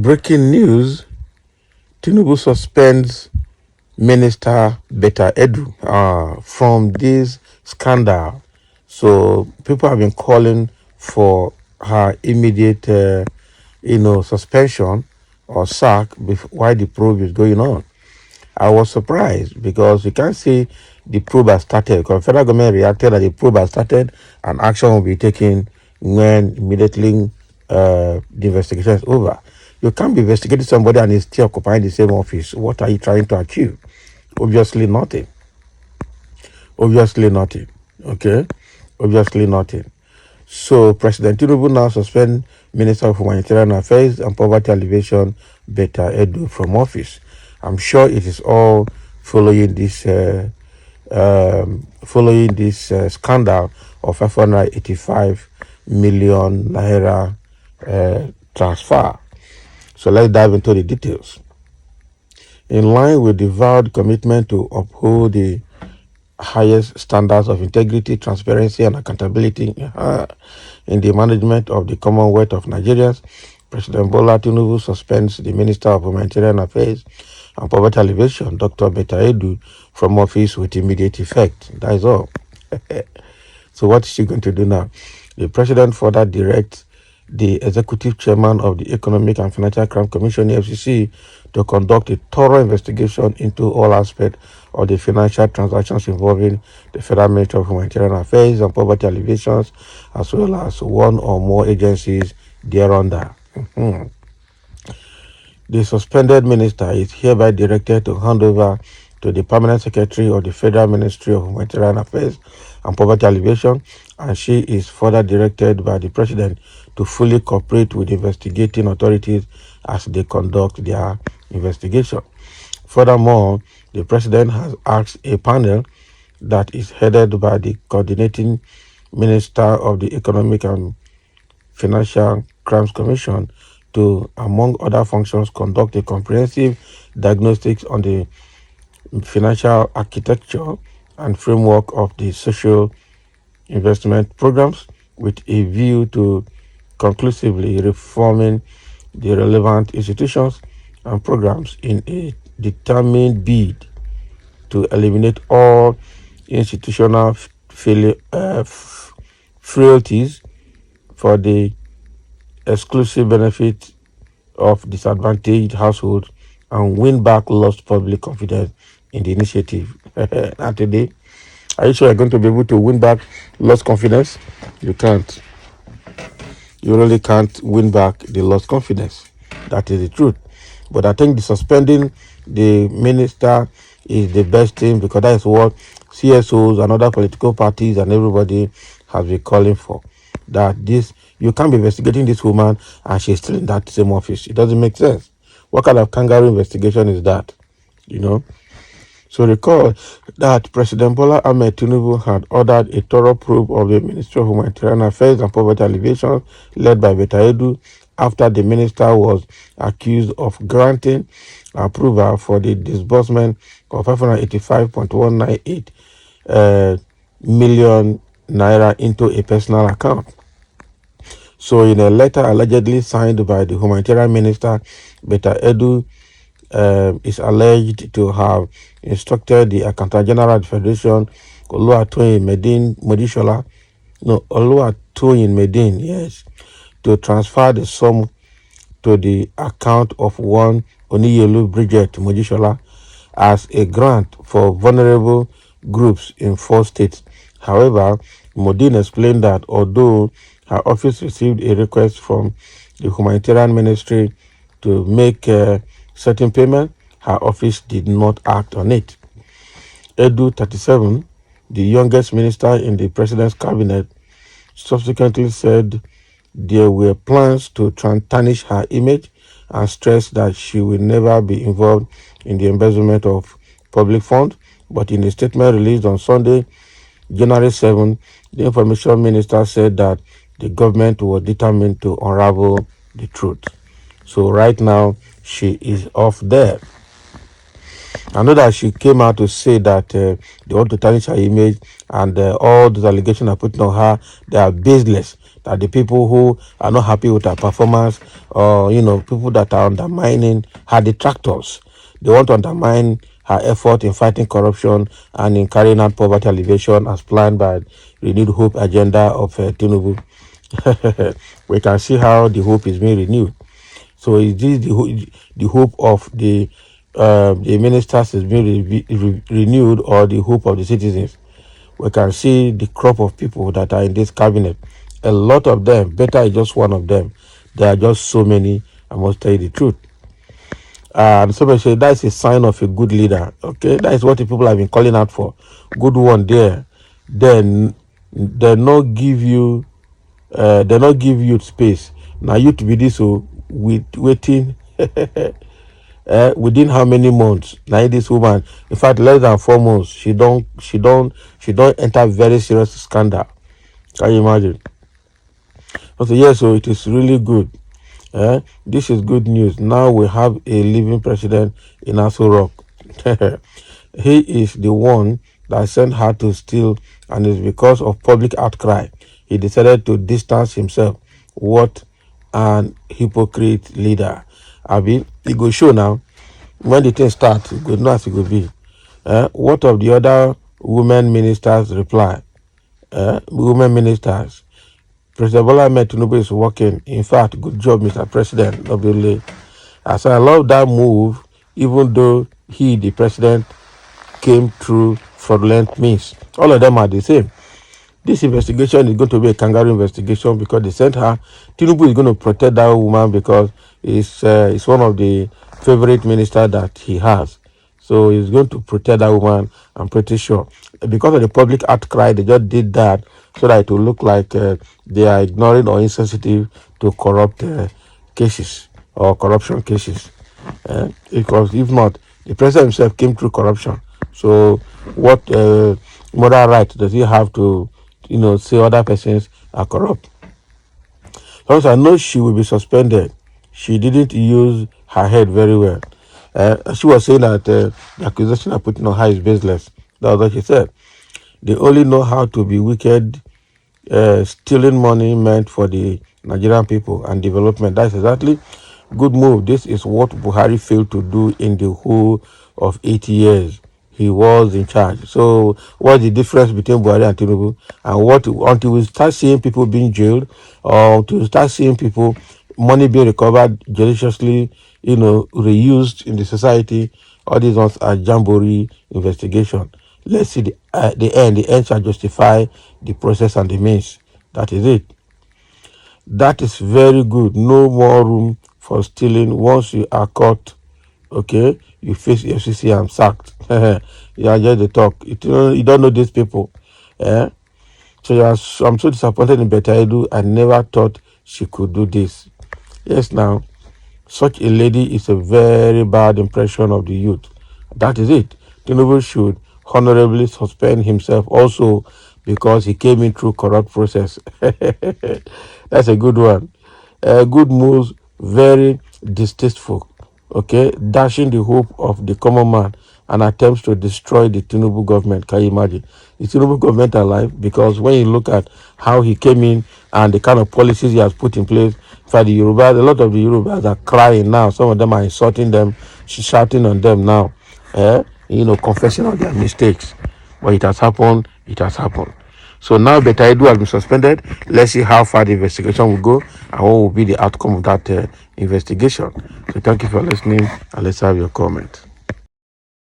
Breaking news, Tinubu suspends Minister Beta Edu from this scandal. So people have been calling for her immediate, suspension or sack while the probe is going on. I was surprised because you can't say the probe has started because federal government reacted that the probe has started and action will be taken when immediately the investigation is over. You can't be investigating somebody and is still occupying the same office. What are you trying to achieve? Obviously nothing. Obviously nothing. Okay? Obviously nothing. So President Tinubu now suspend Minister of Humanitarian Affairs and Poverty Alleviation Beta Edu from office. I'm sure it is all following this scandal of 585 million naira transfer. So let's dive into the details. In line with the vowed commitment to uphold the highest standards of integrity, transparency, and accountability in the management of the Commonwealth of Nigerians, President Bola Tinubu suspends the Minister of Humanitarian Affairs and Poverty Alleviation, Dr. Beta Edu, from office with immediate effect. That is all. So what is she going to do now? The President further directs the Executive Chairman of the Economic and Financial Crime Commission, EFCC, to conduct a thorough investigation into all aspects of the financial transactions involving the Federal Ministry of Humanitarian Affairs and Poverty Alleviation, as well as one or more agencies thereunder. The suspended minister is hereby directed to hand over to the Permanent Secretary of the Federal Ministry of Humanitarian Affairs and Poverty Alleviation, and she is further directed by the President to fully cooperate with investigating authorities as they conduct their investigation. Furthermore, the President has asked a panel that is headed by the Coordinating Minister of the Economic and Financial Crimes Commission to, among other functions, conduct a comprehensive diagnostics on the financial architecture and framework of the social investment programs with a view to conclusively reforming the relevant institutions and programs in a determined bid to eliminate all institutional frailties for the exclusive benefit of disadvantaged households and win back lost public confidence in the initiative. And today, are you sure you're going to be able to win back lost confidence? You can't. You really can't win back the lost confidence. That is the truth. But I think the suspending the minister is the best thing because that is what CSOs and other political parties and everybody has been calling for. That you can't be investigating this woman and she's still in that same office. It doesn't make sense. What kind of kangaroo investigation is that? So recall that President Bola Ahmed Tinubu had ordered a thorough probe of the Ministry of Humanitarian Affairs and Poverty Alleviation led by Beta Edu after the minister was accused of granting approval for the disbursement of 585.198 million naira into a personal account. So in a letter allegedly signed by the Humanitarian Minister, Beta Edu is alleged to have instructed the Accountant General of the Federation, Oluwatoyin Medin, yes, to transfer the sum to the account of one Oniyelu Bridget Mojishola as a grant for vulnerable groups in 4 states. However, Modin explained that although her office received a request from the Humanitarian Ministry to make certain payment, her office did not act on it. Edu 37, the youngest minister in the president's cabinet, subsequently said there were plans to tarnish her image and stressed that she will never be involved in the embezzlement of public funds. But in a statement released on Sunday, January 7, the information minister said that the government was determined to unravel the truth. So right now, she is off there. I know that she came out to say that they want to tarnish her image and all those allegations are put on her, they are baseless. that the people who are not happy with her performance, or people that are undermining her detractors, they want to undermine her effort in fighting corruption and in carrying out poverty alleviation as planned by renewed hope agenda of Tinubu. We can see how the hope is being renewed. So is this the hope of the ministers is being renewed, or the hope of the citizens? We can see the crop of people that are in this cabinet. A lot of them, better is just one of them. There are just so many, I must tell you the truth. And so much that's a sign of a good leader. Okay, that is what the people have been calling out for. Good one there. Then they not give you space. Now you to be this so with waiting within how many months? Now this woman, in fact, less than 4 months, she don't enter very serious scandal. Can you imagine? So yes, so it is really good. This is good news. Now we have a living president in Aso Rock. He is the one that sent her to steal, and it's because of public outcry he decided to distance himself. What an hypocrite leader. Abi, it go show now. When the thing starts, it go know as it go be. What of the other women ministers reply? Women ministers. President Bola Ahmed Tinubu is working. In fact, good job, Mr. President. Obviously, as I love that move, even though he, the president, came through fraudulent means. All of them are the same. This investigation is going to be a kangaroo investigation because they sent her. Tinubu is going to protect that woman because it's one of the favorite ministers that he has. So he's going to protect that woman, I'm pretty sure. Because of the public outcry, they just did that so that it will look like they are ignoring or insensitive to corrupt cases or corruption cases. Because if not, the president himself came through corruption. So what moral right does he have to, say other persons are corrupt? Because I know she will be suspended. She didn't use her head very well. She was saying that the accusation of putting on her is baseless. That was what she said. They only know how to be wicked, stealing money meant for the Nigerian people and development. That's exactly good move. This is what Buhari failed to do in the whole of 8 years he was in charge. So what's the difference between Buhari and Tinubu? And what until we start seeing people being jailed, or until we start seeing people money being recovered judiciously, reused in the society, all these ones are jamboree investigation. Let's see the end. The end shall justify the process and the means. That is it. That is very good. No more room for stealing. Once you are caught, okay, you face FCC and sacked. You are just the talk. You don't know these people. So I'm so disappointed in Betaidu. I never thought she could do this. Yes, now, such a lady is a very bad impression of the youth. That is it. Tinubu should honorably suspend himself also because he came in through corrupt process. That's a good one. Good moves, very distasteful. Okay, dashing the hope of the common man and attempts to destroy the Tinubu government. Can you imagine? Is Tinubu government alive? Because when you look at how he came in and the kind of policies he has put in place for the Yorubas, a lot of the Yorubas are crying now. Some of them are insulting them, shouting on them now, confessing on their mistakes. But it has happened, it has happened. So now Betaidu has been suspended. Let's see how far the investigation will go and what will be the outcome of that investigation. So thank you for listening, and let's have your comment.